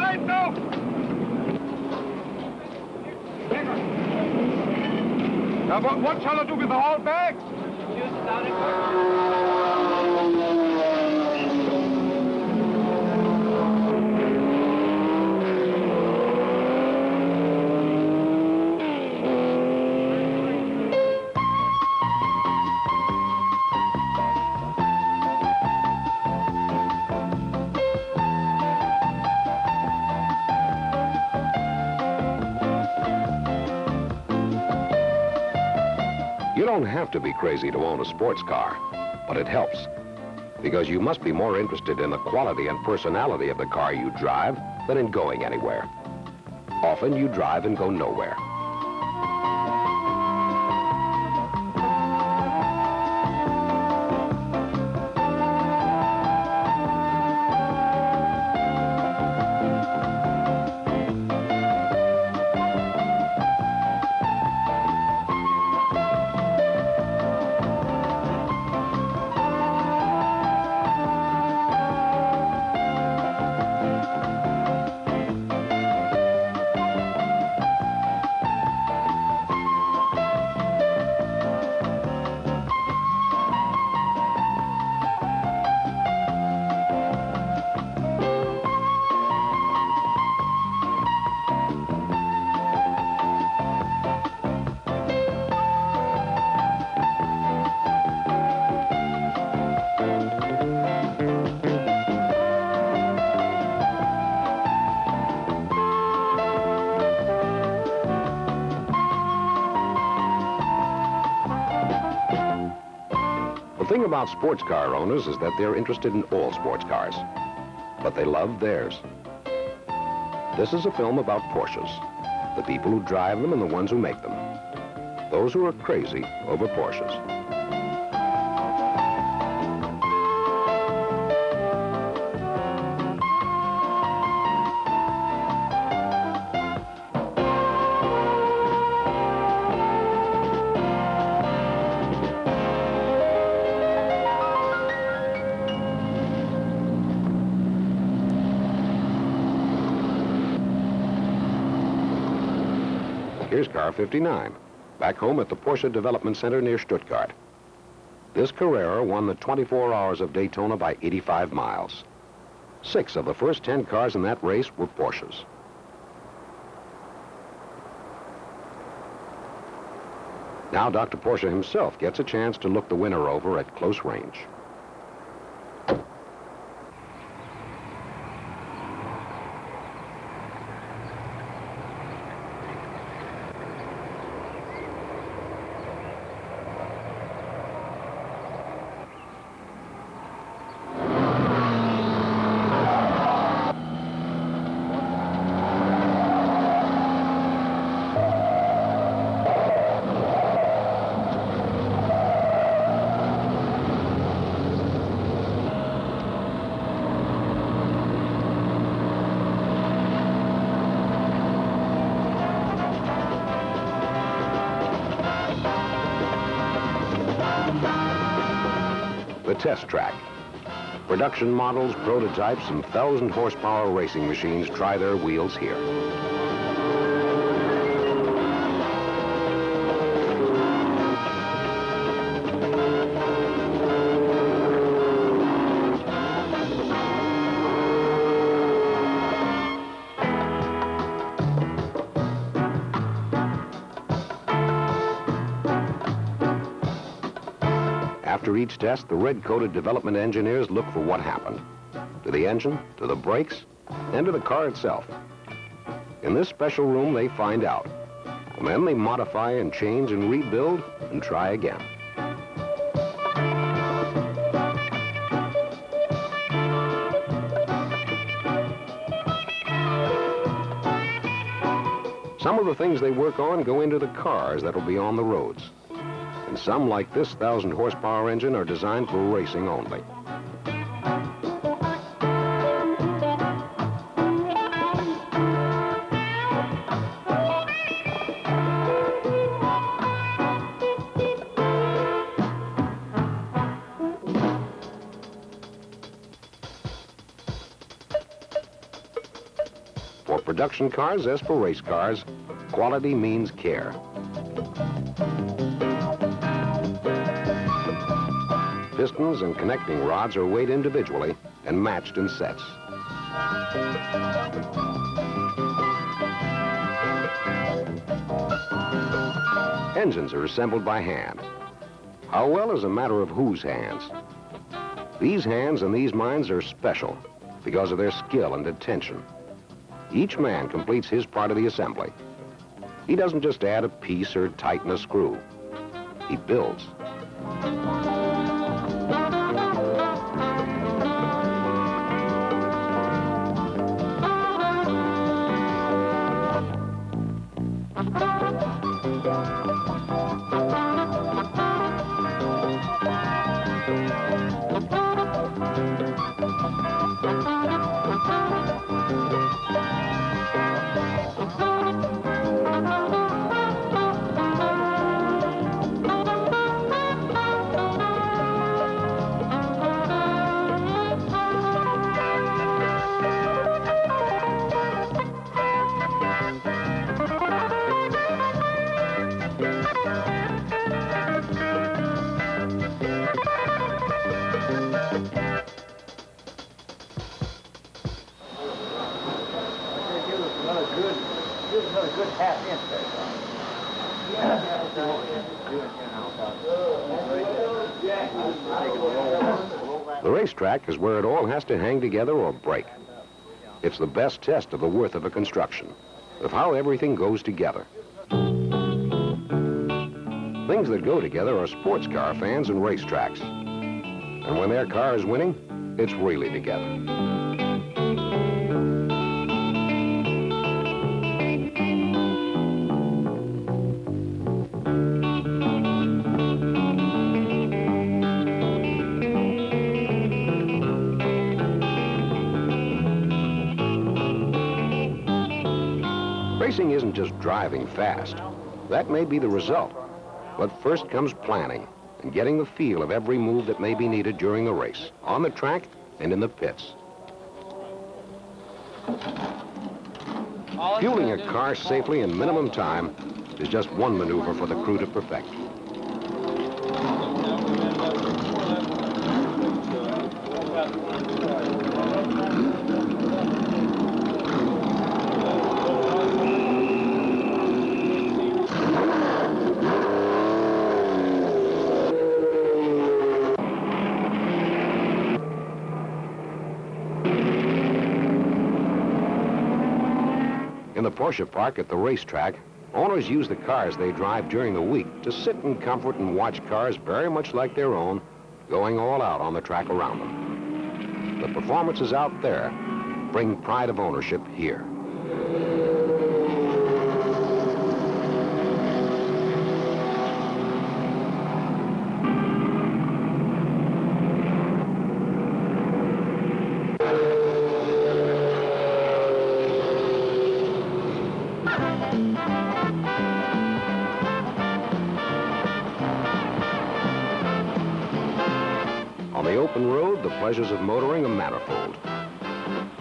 right, no. Now, what shall I do with the whole bag? You don't have to be crazy to own a sports car, but it helps. Because you must be more interested in the quality and personality of the car you drive than in going anywhere. Often you drive and go nowhere. The thing about sports car owners is that they're interested in all sports cars, but they love theirs. This is a film about Porsches, the people who drive them and the ones who make them, those who are crazy over Porsches. Here's car 59, back home at the Porsche Development Center near Stuttgart. This Carrera won the 24 Hours of Daytona by 85 miles. 6 of the first 10 cars in that race were Porsches. Now Dr. Porsche himself gets a chance to look the winner over at close range. The test track. Production models, prototypes, and 1,000 horsepower racing machines try their wheels here. After each test, the red-coated development engineers look for what happened. To the engine, to the brakes, and to the car itself. In this special room, they find out. And then they modify and change and rebuild and try again. Some of the things they work on go into the cars that'll be on the roads. And some, like this 1,000 horsepower engine, are designed for racing only. For production cars, as for race cars, quality means care. Pistons and connecting rods are weighed individually and matched in sets. Engines are assembled by hand. How well is a matter of whose hands. These hands and these minds are special because of their skill and attention. Each man completes his part of the assembly. He doesn't just add a piece or tighten a screw. He builds. The racetrack is where it all has to hang together or break. It's the best test of the worth of a construction, of how everything goes together. Things that go together are sports car fans and racetracks. And when their car is winning, it's really together. Racing isn't just driving fast. That may be the result. But first comes planning and getting the feel of every move that may be needed during the race, on the track and in the pits. Fueling a car safely in minimum time is just one maneuver for the crew to perfect. In the Porsche park at the racetrack, owners use the cars they drive during the week to sit in comfort and watch cars very much like their own, going all out on the track around them. The performances out there bring pride of ownership here. On the open road, the pleasures of motoring are manifold.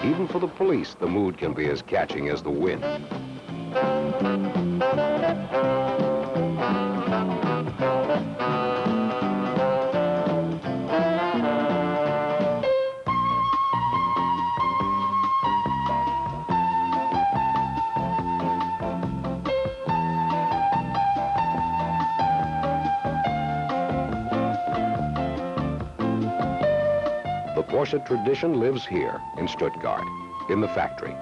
Even for the police, the mood can be as catching as the wind. The Porsche tradition lives here in Stuttgart, in the factory.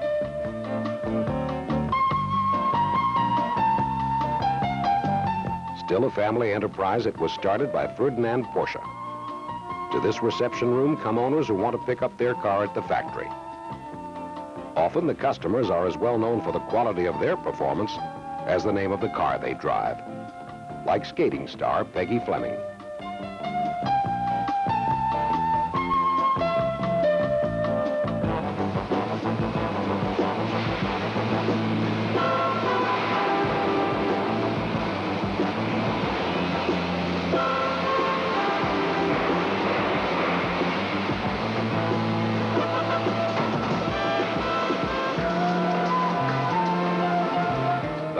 Still a family enterprise, it was started by Ferdinand Porsche. To this reception room come owners who want to pick up their car at the factory. Often the customers are as well known for the quality of their performance as the name of the car they drive, like skating star Peggy Fleming.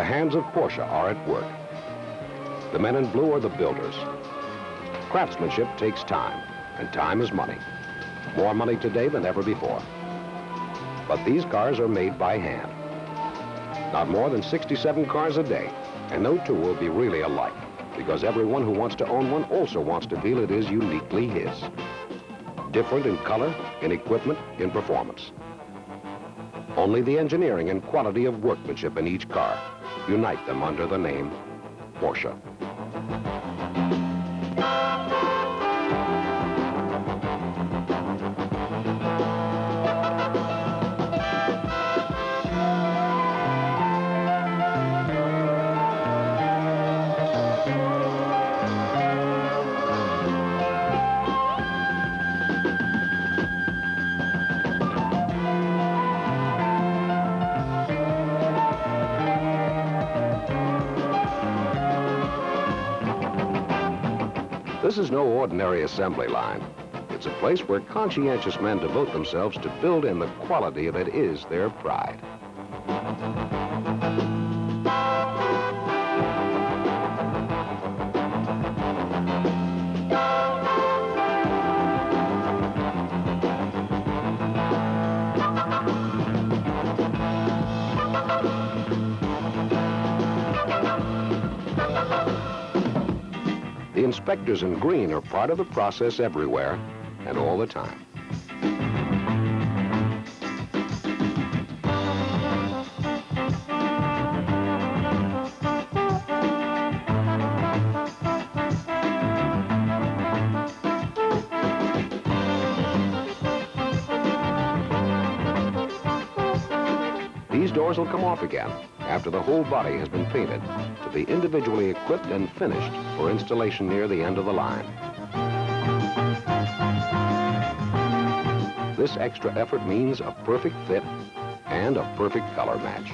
The hands of Porsche are at work. The men in blue are the builders. Craftsmanship takes time, and time is money. More money today than ever before. But these cars are made by hand. Not more than 67 cars a day, and no two will be really alike, because everyone who wants to own one also wants to feel it is uniquely his. Different in color, in equipment, in performance. Only the engineering and quality of workmanship in each car unite them under the name Porsche. This is no ordinary assembly line. It's a place where conscientious men devote themselves to build in the quality that is their pride. The inspectors in green are part of the process everywhere and all the time. These doors will come off again after the whole body has been painted to be individually equipped and finished for installation near the end of the line. This extra effort means a perfect fit and a perfect color match.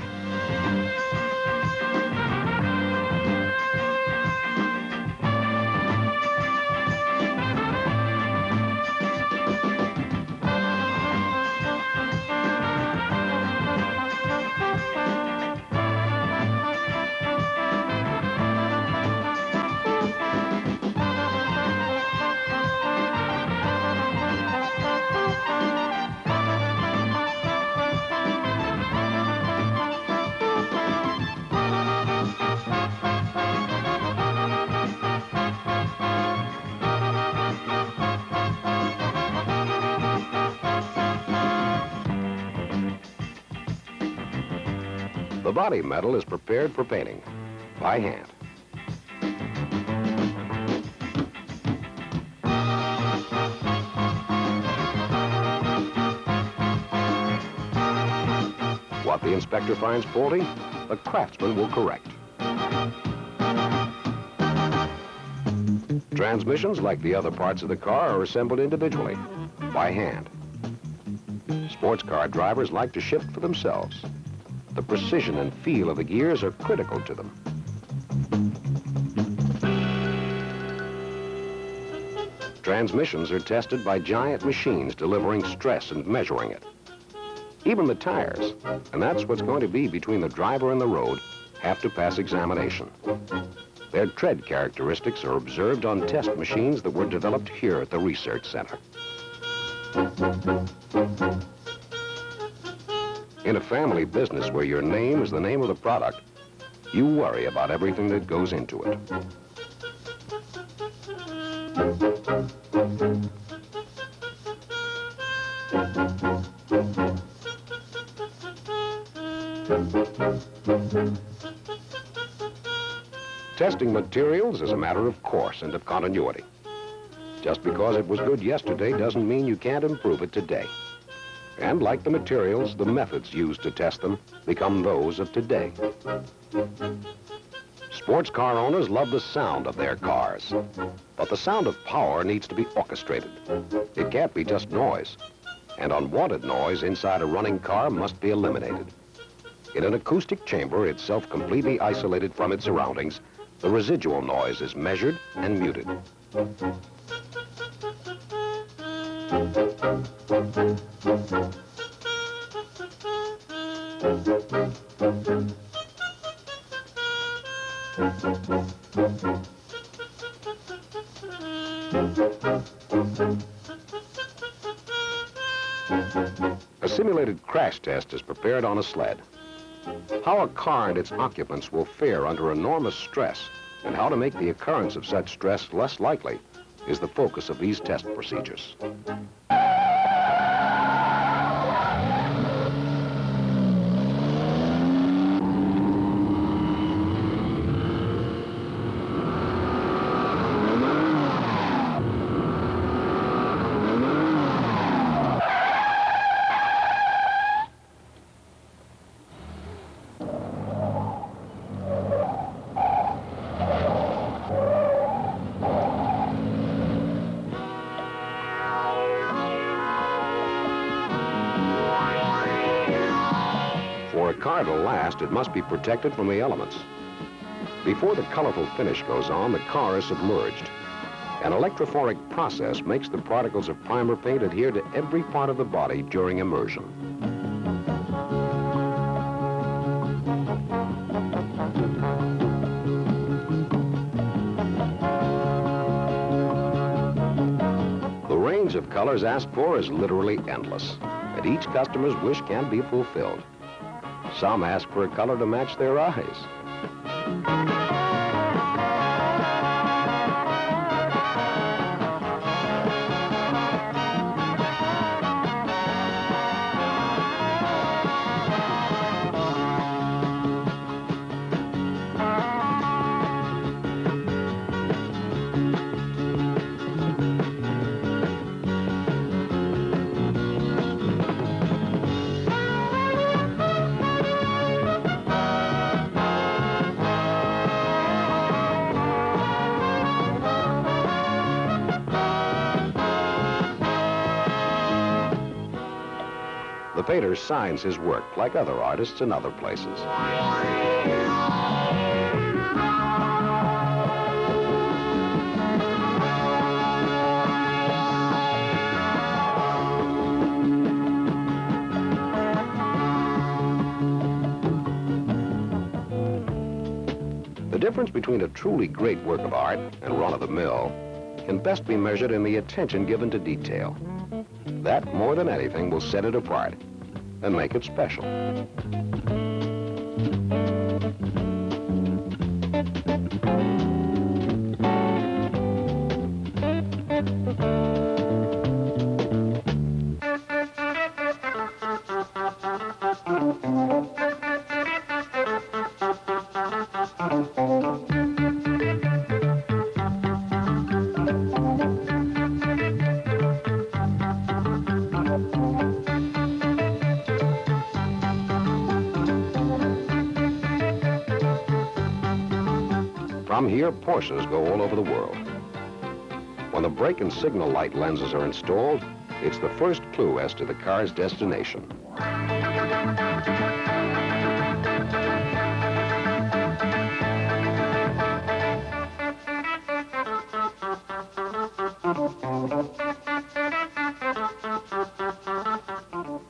The body metal is prepared for painting by hand. What the inspector finds faulty, the craftsman will correct. Transmissions, like the other parts of the car, are assembled individually, by hand. Sports car drivers like to shift for themselves. The precision and feel of the gears are critical to them. Transmissions are tested by giant machines delivering stress and measuring it. Even the tires, and that's what's going to be between the driver and the road, have to pass examination. Their tread characteristics are observed on test machines that were developed here at the research center. In a family business where your name is the name of the product, you worry about everything that goes into it. Testing materials is a matter of course and of continuity. Just because it was good yesterday doesn't mean you can't improve it today. And like the materials, the methods used to test them become those of today. Sports car owners love the sound of their cars, but the sound of power needs to be orchestrated. It can't be just noise, and unwanted noise inside a running car must be eliminated. In an acoustic chamber, itself completely isolated from its surroundings, the residual noise is measured and muted. A simulated crash test is prepared on a sled. How a car and its occupants will fare under enormous stress and how to make the occurrence of such stress less likely is the focus of these test procedures. For a car to last, it must be protected from the elements. Before the colorful finish goes on, the car is submerged. An electrophoric process makes the particles of primer paint adhere to every part of the body during immersion. The range of colors asked for is literally endless, and each customer's wish can be fulfilled. Some ask for a color to match their eyes. The painter signs his work like other artists in other places. The difference between a truly great work of art and run-of-the-mill can best be measured in the attention given to detail. That, more than anything, will set it apart and make it special. From here, Porsches go all over the world. When the brake and signal light lenses are installed, it's the first clue as to the car's destination.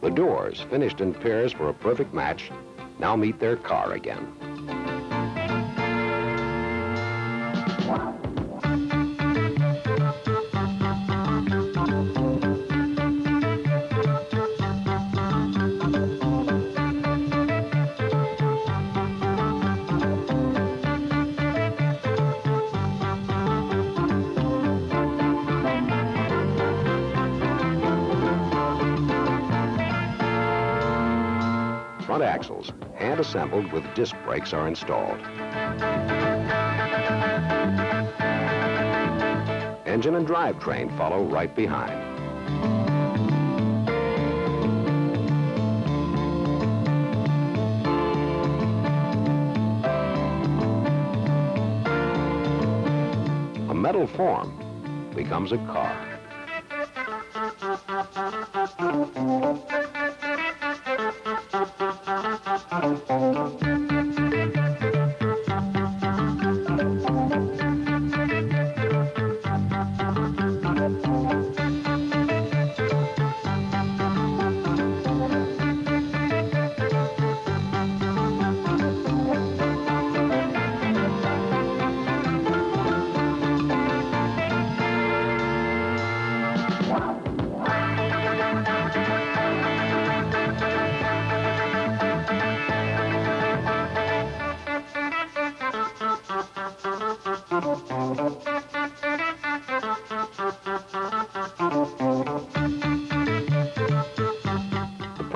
The doors, finished in pairs for a perfect match, now meet their car again. Front axles, hand-assembled with disc brakes, are installed. Engine and drivetrain follow right behind. A metal form becomes a car.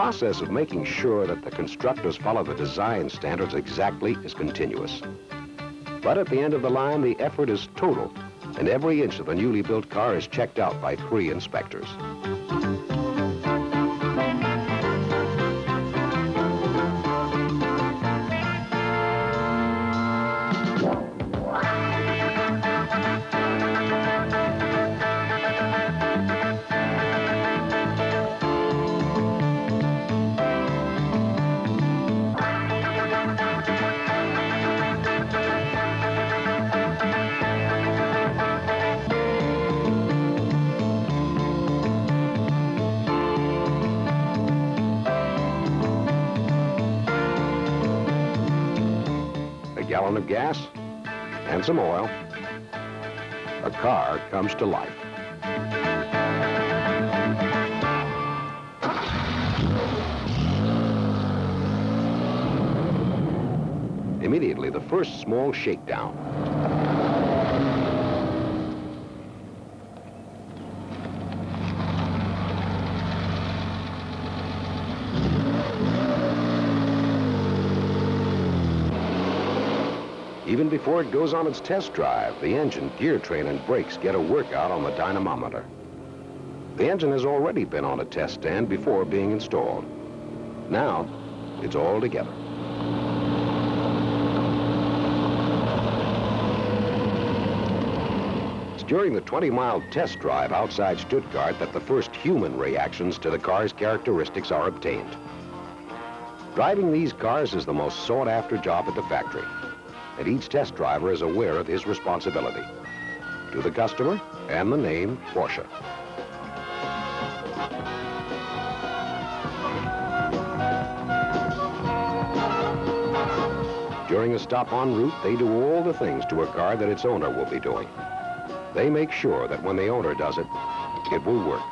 process of making sure that the constructors follow the design standards exactly is continuous. But at the end of the line, the effort is total, and every inch of the newly built car is checked out by 3 inspectors. A gallon of gas and some oil, a car comes to life. Immediately, the first small shakedown. Even before it goes on its test drive, the engine, gear train, and brakes get a workout on the dynamometer. The engine has already been on a test stand before being installed. Now, it's all together. It's during the 20-mile test drive outside Stuttgart that the first human reactions to the car's characteristics are obtained. Driving these cars is the most sought-after job at the factory, and each test driver is aware of his responsibility to the customer and the name Porsche. During a stop en route, they do all the things to a car that its owner will be doing. They make sure that when the owner does it, it will work.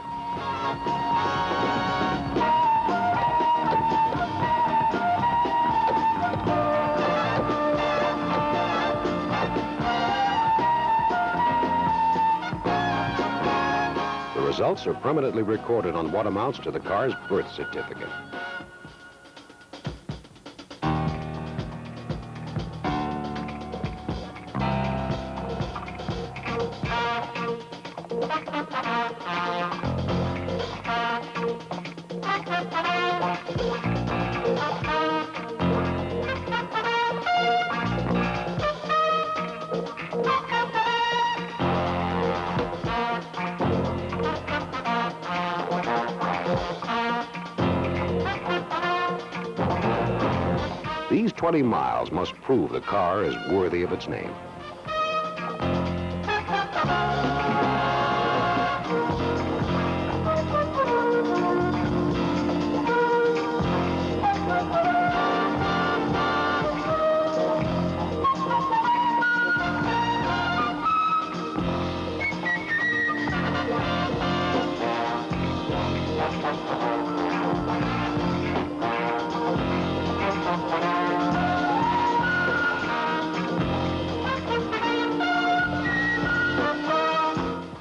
The results are permanently recorded on what amounts to the car's birth certificate. These 20 miles must prove the car is worthy of its name.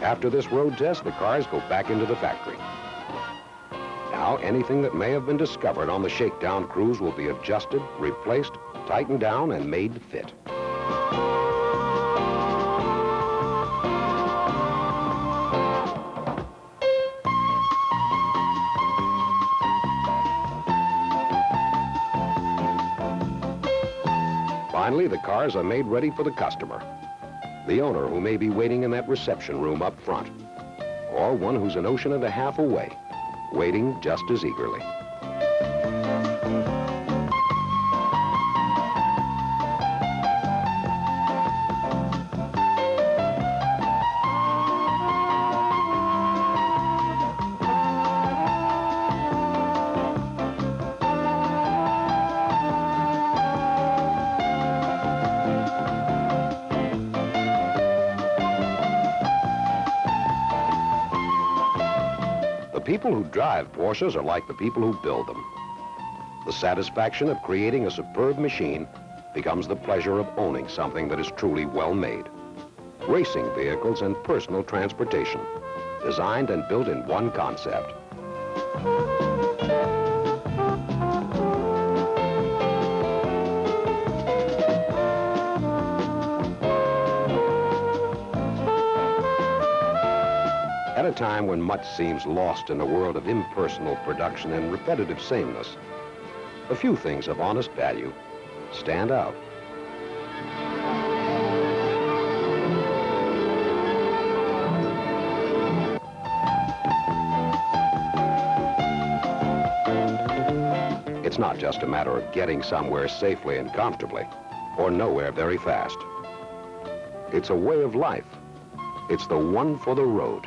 After this road test, the cars go back into the factory. Now, anything that may have been discovered on the shakedown cruise will be adjusted, replaced, tightened down, and made to fit. Finally, the cars are made ready for the customer. The owner who may be waiting in that reception room up front, or one who's an ocean and a half away, waiting just as eagerly. The people who drive Porsches are like the people who build them. The satisfaction of creating a superb machine becomes the pleasure of owning something that is truly well made. Racing vehicles and personal transportation, designed and built in one concept. a time when much seems lost in a world of impersonal production and repetitive sameness, a few things of honest value stand out. It's not just a matter of getting somewhere safely and comfortably, or nowhere very fast. It's a way of life. It's the one for the road.